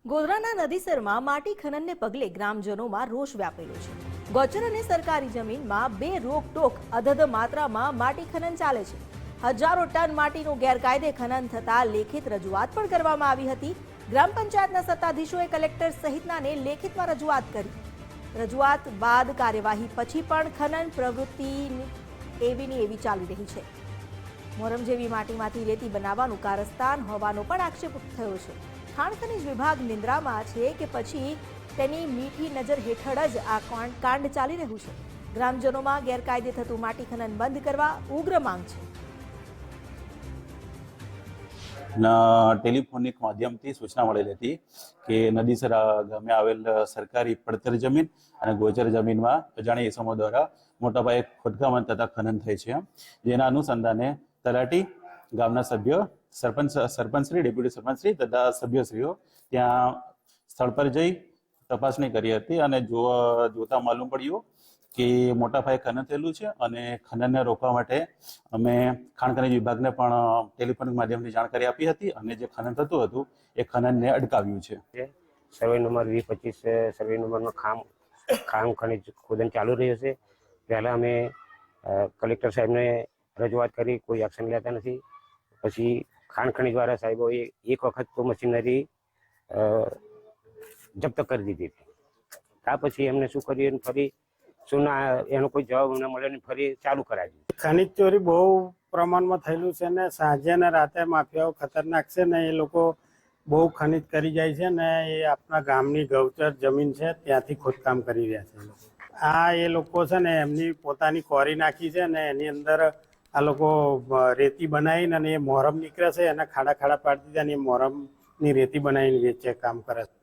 ગોધરાના નદીસરમાં માટી ખનનને પગલે ગ્રામજનોમાં રોષ વ્યાપેલો છે। ગોચર અને સરકારી જમીનમાં બે રોકટોક અધધ માત્રામાં માટી ખનન ચાલે છે। હજારો ટન માટીનું ગેરકાયદે ખનન થતા લેખિત રજૂઆત પણ કરવામાં આવી હતી। ગ્રામ પંચાયતના સત્તાધીશોએ કલેક્ટર સહિતનાને લેખિતમાં રજૂઆત કરી। રજૂઆત બાદ કાર્યવાહી પછી પણ ખનન પ્રવૃત્તિ એવીની એવી ચાલી રહી છે। મોરમ જેવી માટીમાંથી રેતી બનાવવાનું કારસ્તાન હોવાનો પણ આક્ષેપ થયો છે। ખાણ ખનીજ વિભાગ નિંદ્રામાં છે કે પછી તેની મીઠી નજર હેઠળ જ આ કાંડ ચાલી રહ્યું છે। ગ્રામજનોમાં ગેરકાયદે થતું માટી ખનન બંધ કરવા ઉગ્ર માંગ છે। ટેલિફોનિક માધ્યમથી સૂચના મળેલી હતી કે નદીસર ગામે આવેલ સરકારી પડતર જમીન અને ગોચર જમીનમાં અજાણ્યા ઇસમો દ્વારા મોટા પાયે ખોદકામ તથા ખનન થાય છે। જેના અનુસંધાને તલાટી, ગામના સભ્યો, સરપંચશ્રી, ડેપ્યુટી સરપંચશ્રી તથા સભ્યશ્રીઓ ત્યાં સ્થળ પર જઈ તપાસણી કરી હતી અને જોતા માલુમ પડ્યું કે મોટા પાયે ખનન થયેલું છે અને ખનનને રોકવા માટે અમે ખાણ ખનીજ વિભાગને પણ ટેલિફોનિક માધ્યમથી જાણકારી આપી હતી અને જે ખનન થતું હતું એ ખનનને અટકાવ્યું છે। સર્વે નંબર 2025 સર્વે નંબરમાં ખાણ ખનીજ ખોદન ચાલુ રહ્યું છે। પહેલા અમે કલેક્ટર સાહેબને રજૂઆત કરી, કોઈ એક્શન લેતા નથી। પછી ખાણ ખનીજ વાળા સાહેબોએ એક વખત તો મશીનરી જપ્ત કરી દીધી હતી। ત્યાર પછી એમને શું કર્યું, ફરી શું ના એનો કોઈ જવાબ અમને મળ્યો નહીં, ફરી ચાલુ કરાવી। ખનીજ ચોરી બહુ પ્રમાણમાં થયેલું છે ને સાંજે ને રાતે માફિયાઓ ખતરનાક છે ને એ લોકો બહુ ખનીજ કરી જાય છે ને એ આપણા ગામની ગૌચર જમીન છે ત્યાંથી ખોદકામ કરી રહ્યા છે। એ લોકો છે ને એમની પોતાની કોરી નાખી છે ને એની અંદર આ લોકો રેતી બનાવીને અને એ મોરમ નીકળે છે એના ખાડા ખાડા પાડી દીધા અને એ મોરમની રેતી બનાવીને વેચે કામ કરે છે।